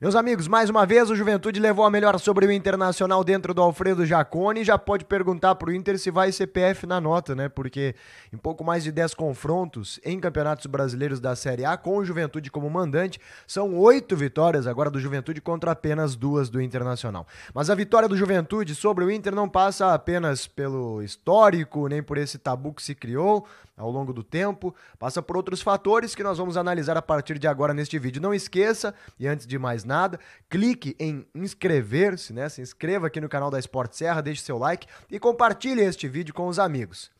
Meus amigos, mais uma vez o Juventude levou a melhor sobre o Internacional dentro do Alfredo Jaconi. Já pode perguntar pro Inter se vai CPF na nota, né? Porque em pouco mais de 10 confrontos em campeonatos brasileiros da Série A, com o Juventude como mandante, são 8 vitórias agora do Juventude contra apenas 2 do Internacional. Mas a vitória do Juventude sobre o Inter não passa apenas pelo histórico, nem por esse tabu que se criou ao longo do tempo, passa por outros fatores que nós vamos analisar a partir de agora neste vídeo. Não esqueça, e antes de mais nada, clique em inscrever-se, né? Se inscreva aqui no canal da Sport Serra, deixe seu like e compartilhe este vídeo com os amigos.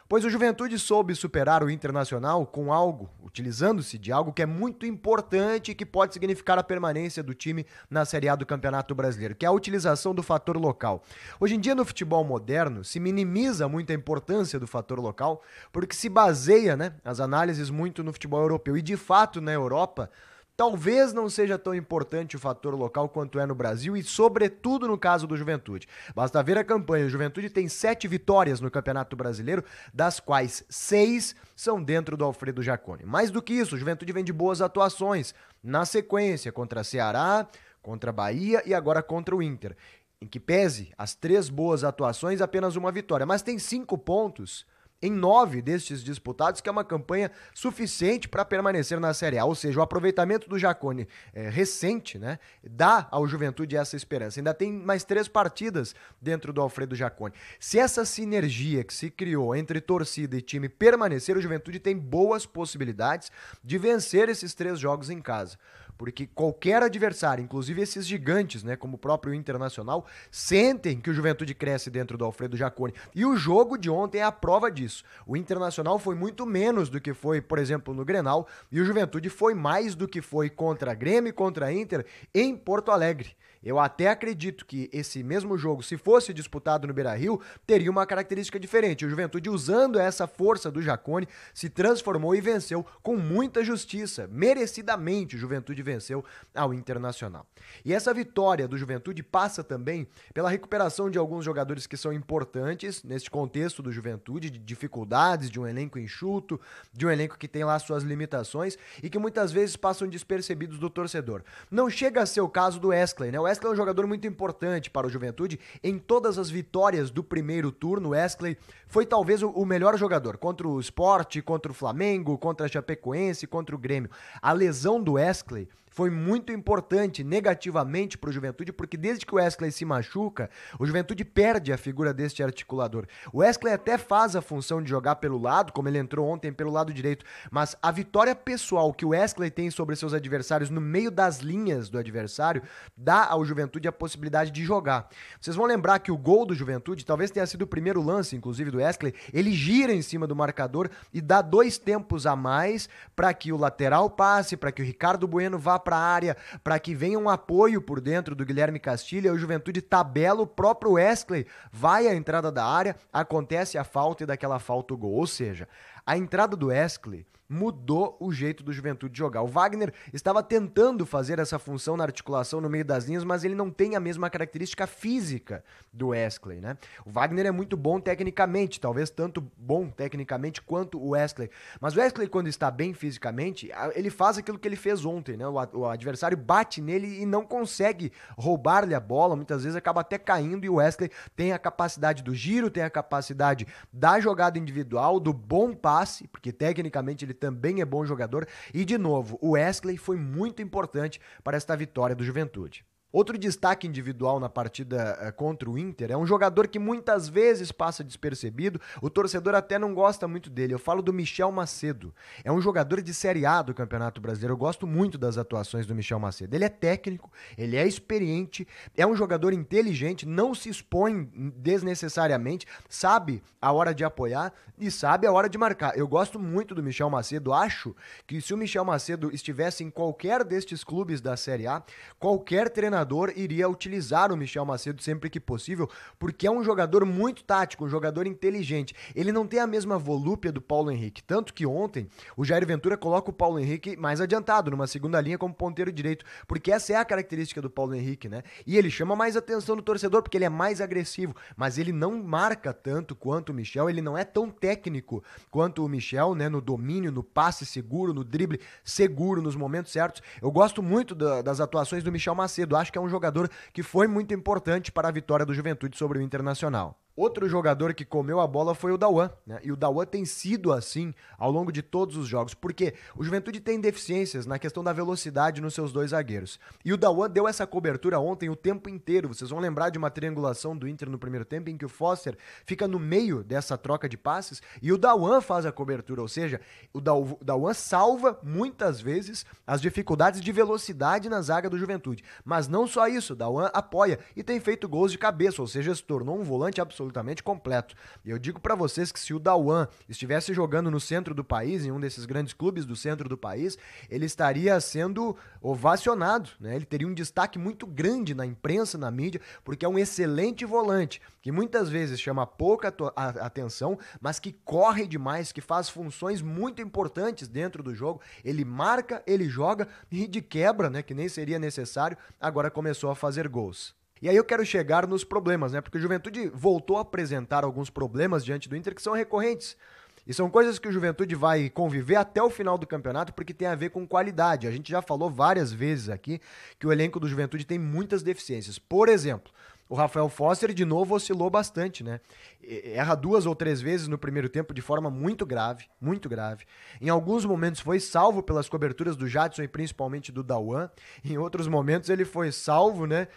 Pois o Juventude soube superar o Internacional com algo, utilizando-se de algo que é muito importante e que pode significar a permanência do time na Série A do Campeonato Brasileiro, que é a utilização do fator local. Hoje em dia, no futebol moderno, se minimiza muito a importância do fator local, porque se baseia, né, as análises muito no futebol europeu. E, de fato, na Europa, talvez não seja tão importante o fator local quanto é no Brasil e, sobretudo, no caso do Juventude. Basta ver a campanha. O Juventude tem 7 vitórias no Campeonato Brasileiro, das quais 6 são dentro do Alfredo Jaconi. Mais do que isso, o Juventude vem de boas atuações na sequência contra Ceará, contra Bahia e agora contra o Inter. Em que pese as 3 boas atuações, apenas uma vitória. Mas tem 5 pontos em 9 destes disputados, que é uma campanha suficiente para permanecer na Série A. Ou seja, o aproveitamento do Jaconi recente, né, dá ao Juventude essa esperança. Ainda tem mais 3 partidas dentro do Alfredo Jaconi. Se essa sinergia que se criou entre torcida e time permanecer, o Juventude tem boas possibilidades de vencer esses 3 jogos em casa. Porque qualquer adversário, inclusive esses gigantes, né, como o próprio Internacional, sentem que o Juventude cresce dentro do Alfredo Jaconi. E o jogo de ontem é a prova disso. O Internacional foi muito menos do que foi, por exemplo, no Grenal, e o Juventude foi mais do que foi contra a Grêmio e contra a Inter em Porto Alegre. Eu até acredito que esse mesmo jogo, se fosse disputado no Beira-Rio, teria uma característica diferente. O Juventude, usando essa força do Jaconi, se transformou e venceu com muita justiça. Merecidamente, o Juventude venceu ao Internacional. E essa vitória do Juventude passa também pela recuperação de alguns jogadores que são importantes neste contexto do Juventude, de dificuldades, de um elenco enxuto, de um elenco que tem lá suas limitações e que muitas vezes passam despercebidos do torcedor. Não chega a ser o caso do Wesley, né? O Wesley é um jogador muito importante para o Juventude. Em todas as vitórias do primeiro turno, o Wesley foi talvez o melhor jogador. Contra o Sport, contra o Flamengo, contra a Chapecoense, contra o Grêmio. A lesão do Wesley foi muito importante negativamente para o Juventude, porque desde que o Wesley se machuca, o Juventude perde a figura deste articulador. O Wesley até faz a função de jogar pelo lado, como ele entrou ontem pelo lado direito, mas a vitória pessoal que o Wesley tem sobre seus adversários no meio das linhas do adversário dá ao Juventude a possibilidade de jogar. Vocês vão lembrar que o gol do Juventude talvez tenha sido o primeiro lance, inclusive do Wesley, ele gira em cima do marcador e dá 2 tempos a mais para que o lateral passe, para que o Ricardo Bueno vá para a área, para que venha um apoio por dentro do Guilherme Castilho. O Juventude tabela, o próprio Wesley vai à entrada da área, acontece a falta e daquela falta o gol. Ou seja, a entrada do Wesley mudou o jeito do Juventude jogar. O Wagner estava tentando fazer essa função na articulação no meio das linhas, mas ele não tem a mesma característica física do Wesley, né? O Wagner é muito bom tecnicamente, talvez tanto bom tecnicamente quanto o Wesley, mas o Wesley, quando está bem fisicamente, ele faz aquilo que ele fez ontem, né? O adversário bate nele e não consegue roubar-lhe a bola, muitas vezes acaba até caindo, e o Wesley tem a capacidade do giro, tem a capacidade da jogada individual, do bom passe, porque tecnicamente ele também é bom jogador. E, de novo, o Wesley foi muito importante para esta vitória do Juventude. Outro destaque individual na partida contra o Inter é um jogador que muitas vezes passa despercebido, o torcedor até não gosta muito dele. Eu falo do Michel Macedo. É um jogador de Série A do Campeonato Brasileiro. Eu gosto muito das atuações do Michel Macedo. Ele é técnico, ele é experiente, é um jogador inteligente, não se expõe desnecessariamente, sabe a hora de apoiar e sabe a hora de marcar. Eu gosto muito do Michel Macedo. Acho que se o Michel Macedo estivesse em qualquer destes clubes da Série A, qualquer treinador treinador iria utilizar o Michel Macedo sempre que possível, porque é um jogador muito tático, um jogador inteligente. Ele não tem a mesma volúpia do Paulo Henrique, tanto que ontem o Jair Ventura coloca o Paulo Henrique mais adiantado, numa segunda linha como ponteiro direito, porque essa é a característica do Paulo Henrique, né? E ele chama mais atenção do torcedor, porque ele é mais agressivo, mas ele não marca tanto quanto o Michel, ele não é tão técnico quanto o Michel, né? No domínio, no passe seguro, no drible seguro, nos momentos certos. Eu gosto muito das atuações do Michel Macedo, acho que é um jogador que foi muito importante para a vitória do Juventude sobre o Internacional. Outro jogador que comeu a bola foi o Dauan, né? E o Dauan tem sido assim ao longo de todos os jogos, porque o Juventude tem deficiências na questão da velocidade nos seus dois zagueiros. E o Dauan deu essa cobertura ontem o tempo inteiro. Vocês vão lembrar de uma triangulação do Inter no primeiro tempo, em que o Foster fica no meio dessa troca de passes e o Dauan faz a cobertura, ou seja, o Dauan salva muitas vezes as dificuldades de velocidade na zaga do Juventude. Mas não só isso, o Dauan apoia e tem feito gols de cabeça, ou seja, se tornou um volante absolutamente completo. E eu digo pra vocês que se o Dauan estivesse jogando no centro do país, em um desses grandes clubes do centro do país, ele estaria sendo ovacionado, né? Ele teria um destaque muito grande na imprensa, na mídia, porque é um excelente volante, que muitas vezes chama pouca atenção, mas que corre demais, que faz funções muito importantes dentro do jogo. Ele marca, ele joga e de quebra, né, que nem seria necessário, agora começou a fazer gols. E aí eu quero chegar nos problemas, né? Porque o Juventude voltou a apresentar alguns problemas diante do Inter que são recorrentes. E são coisas que o Juventude vai conviver até o final do campeonato porque tem a ver com qualidade. A gente já falou várias vezes aqui que o elenco do Juventude tem muitas deficiências. Por exemplo, o Rafael Foster de novo oscilou bastante, né? Erra 2 ou 3 vezes no primeiro tempo de forma muito grave, muito grave. Em alguns momentos foi salvo pelas coberturas do Jadson e principalmente do Dauan. Em outros momentos ele foi salvo, né?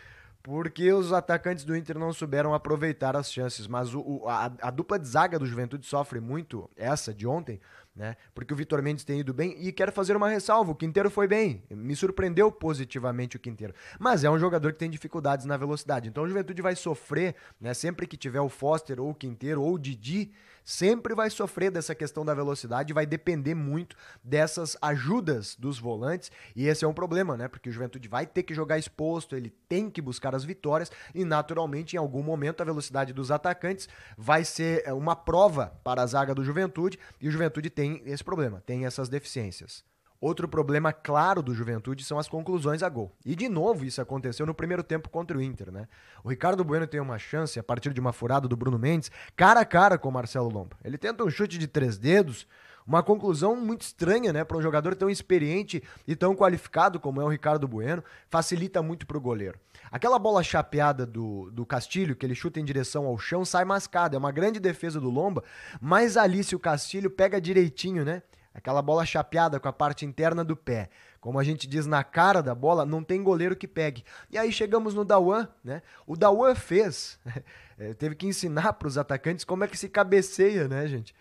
Porque os atacantes do Inter não souberam aproveitar as chances. Mas a dupla de zaga do Juventude sofre muito, essa de ontem, né? Porque o Vitor Mendes tem ido bem. E quero fazer uma ressalva: o Quinteiro foi bem. Me surpreendeu positivamente o Quinteiro. Mas é um jogador que tem dificuldades na velocidade. Então o Juventude vai sofrer, né? Sempre que tiver o Foster, ou o Quinteiro, ou o Didi, sempre vai sofrer dessa questão da velocidade, vai depender muito dessas ajudas dos volantes, e esse é um problema, né? Porque o Juventude vai ter que jogar exposto, ele tem que buscar as vitórias, e naturalmente em algum momento a velocidade dos atacantes vai ser uma prova para a zaga do Juventude, e o Juventude tem esse problema, tem essas deficiências. Outro problema claro do Juventude são as conclusões a gol. E de novo isso aconteceu no primeiro tempo contra o Inter, né? O Ricardo Bueno tem uma chance a partir de uma furada do Bruno Mendes, cara a cara com o Marcelo Lomba. Ele tenta um chute de 3 dedos, uma conclusão muito estranha, né? Para um jogador tão experiente e tão qualificado como é o Ricardo Bueno, facilita muito pro goleiro. Aquela bola chapeada do Castilho, que ele chuta em direção ao chão, sai mascada. É uma grande defesa do Lomba, mas ali se o Castilho pega direitinho, né? Aquela bola chapeada com a parte interna do pé. Como a gente diz, na cara da bola, não tem goleiro que pegue. E aí chegamos no Dauan, né? O Dauan teve que ensinar para os atacantes como é que se cabeceia, né, gente?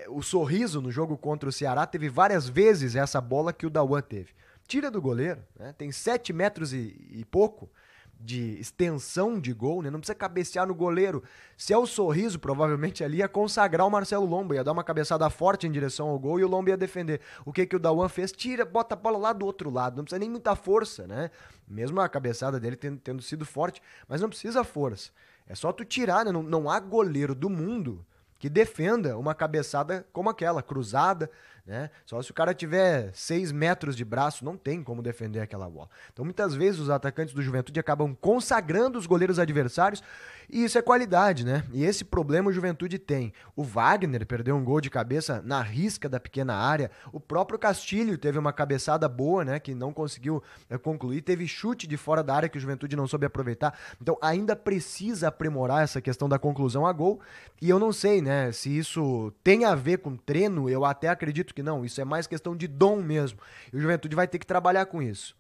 O Sorriso no jogo contra o Ceará teve várias vezes essa bola que o Dauan teve. Tira do goleiro, né? Tem 7 metros e pouco de extensão de gol, né? Não precisa cabecear no goleiro. Se é o Sorriso, provavelmente ali ia consagrar o Marcelo Lomba, ia dar uma cabeçada forte em direção ao gol e o Lomba ia defender. O que o Dauan fez? Bota a bola lá do outro lado, não precisa nem muita força, né? Mesmo a cabeçada dele tendo sido forte, mas não precisa força. É só tu tirar, né? Não há goleiro do mundo que defenda uma cabeçada como aquela, cruzada, né? Só se o cara tiver 6 metros de braço, não tem como defender aquela bola. Então muitas vezes os atacantes do Juventude acabam consagrando os goleiros adversários e isso é qualidade, né? E esse problema o Juventude tem. O Wagner perdeu um gol de cabeça na risca da pequena área, o próprio Castilho teve uma cabeçada boa, né? Que não conseguiu concluir, teve chute de fora da área que o Juventude não soube aproveitar. Então ainda precisa aprimorar essa questão da conclusão a gol e eu não sei, né? Se isso tem a ver com treino, eu até acredito que não, isso é mais questão de dom mesmo. E o Juventude vai ter que trabalhar com isso.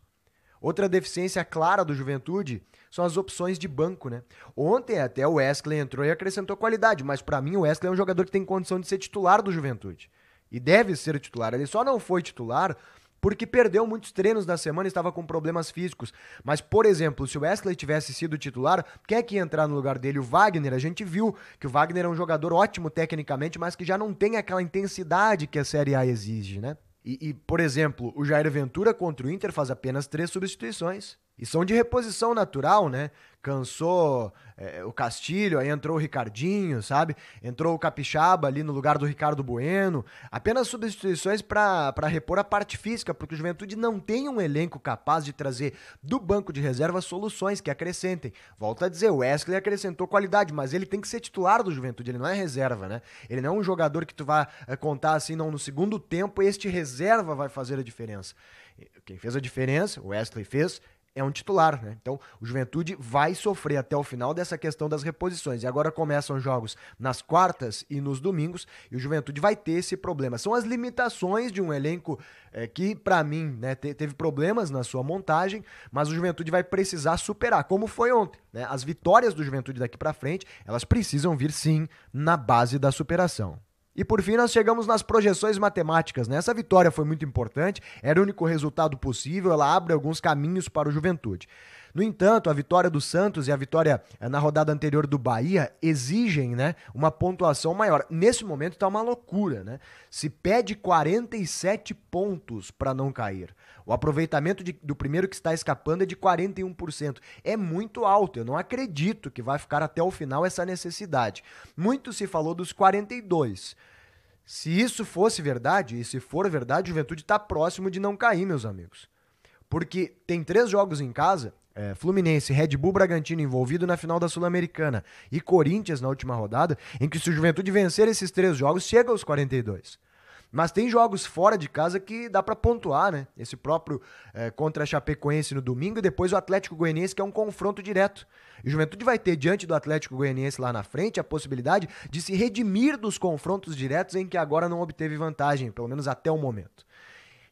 Outra deficiência clara do Juventude são as opções de banco, né? Ontem até o Wesley entrou e acrescentou qualidade, mas pra mim o Wesley é um jogador que tem condição de ser titular do Juventude. E deve ser titular. Ele só não foi titular porque perdeu muitos treinos da semana e estava com problemas físicos. Mas, por exemplo, se o Wesley tivesse sido titular, quem é que ia entrar no lugar dele? O Wagner. A gente viu que o Wagner é um jogador ótimo tecnicamente, mas que já não tem aquela intensidade que a Série A exige, né? Por exemplo, o Jair Ventura contra o Inter faz apenas 3 substituições. E são de reposição natural, né? Cansou o Castilho, aí entrou o Ricardinho, sabe? Entrou o Capixaba ali no lugar do Ricardo Bueno. Apenas substituições para repor a parte física, porque o Juventude não tem um elenco capaz de trazer do banco de reserva soluções que acrescentem. Volto a dizer, o Wesley acrescentou qualidade, mas ele tem que ser titular do Juventude, ele não é reserva, né? Ele não é um jogador que tu vai contar assim, não, no segundo tempo este reserva vai fazer a diferença. Quem fez a diferença, o Wesley fez, é um titular, né? Então, o Juventude vai sofrer até o final dessa questão das reposições. E agora começam jogos nas quartas e nos domingos, e o Juventude vai ter esse problema. São as limitações de um elenco que, para mim, né, teve problemas na sua montagem, mas o Juventude vai precisar superar, como foi ontem, né? As vitórias do Juventude daqui para frente, elas precisam vir, sim, na base da superação. E por fim nós chegamos nas projeções matemáticas, né? Essa vitória foi muito importante, era o único resultado possível, ela abre alguns caminhos para o Juventude. No entanto, a vitória do Santos e a vitória na rodada anterior do Bahia exigem, né, uma pontuação maior. Nesse momento está uma loucura, né? Se pede 47 pontos para não cair. O aproveitamento do primeiro que está escapando é de 41%. É muito alto, eu não acredito que vai ficar até o final essa necessidade. Muito se falou dos 42. Se isso fosse verdade, e se for verdade, o Juventude está próximo de não cair, meus amigos. Porque tem 3 jogos em casa, Fluminense, Red Bull Bragantino envolvido na final da Sul-Americana e Corinthians na última rodada, em que se o Juventude vencer esses 3 jogos, chega aos 42. Mas tem jogos fora de casa que dá pra pontuar, né? Esse próprio contra a Chapecoense no domingo e depois o Atlético Goianiense, que é um confronto direto. E o Juventude vai ter diante do Atlético Goianiense lá na frente a possibilidade de se redimir dos confrontos diretos em que agora não obteve vantagem, pelo menos até o momento.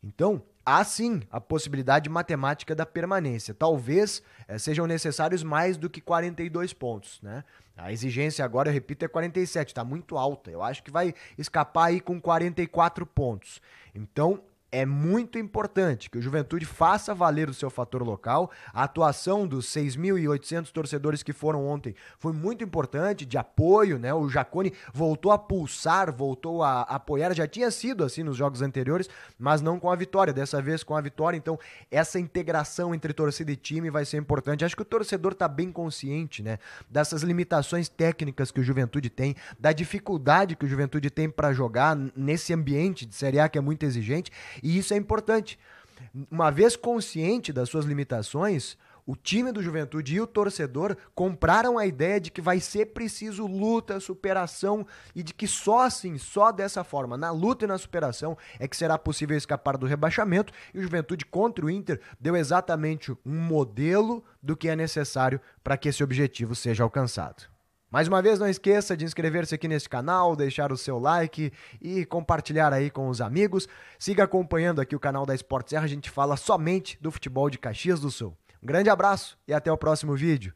Então, há sim a possibilidade matemática da permanência. Talvez sejam necessários mais do que 42 pontos, né? A exigência agora, eu repito, é 47, está muito alta. Eu acho que vai escapar aí com 44 pontos. Então, é muito importante que o Juventude faça valer o seu fator local. A atuação dos 6.800 torcedores que foram ontem foi muito importante, de apoio, né? O Jaconi voltou a pulsar, voltou a apoiar. Já tinha sido assim nos jogos anteriores, mas não com a vitória. Dessa vez com a vitória. Então, essa integração entre torcida e time vai ser importante. Acho que o torcedor está bem consciente, né? Dessas limitações técnicas que o Juventude tem, da dificuldade que o Juventude tem para jogar nesse ambiente de Série A que é muito exigente. E isso é importante. Uma vez consciente das suas limitações, o time do Juventude e o torcedor compraram a ideia de que vai ser preciso luta, superação e de que só assim, só dessa forma, na luta e na superação, é que será possível escapar do rebaixamento. E o Juventude contra o Inter deu exatamente um modelo do que é necessário para que esse objetivo seja alcançado. Mais uma vez, não esqueça de inscrever-se aqui nesse canal, deixar o seu like e compartilhar aí com os amigos. Siga acompanhando aqui o canal da Esporte Serra, a gente fala somente do futebol de Caxias do Sul. Um grande abraço e até o próximo vídeo.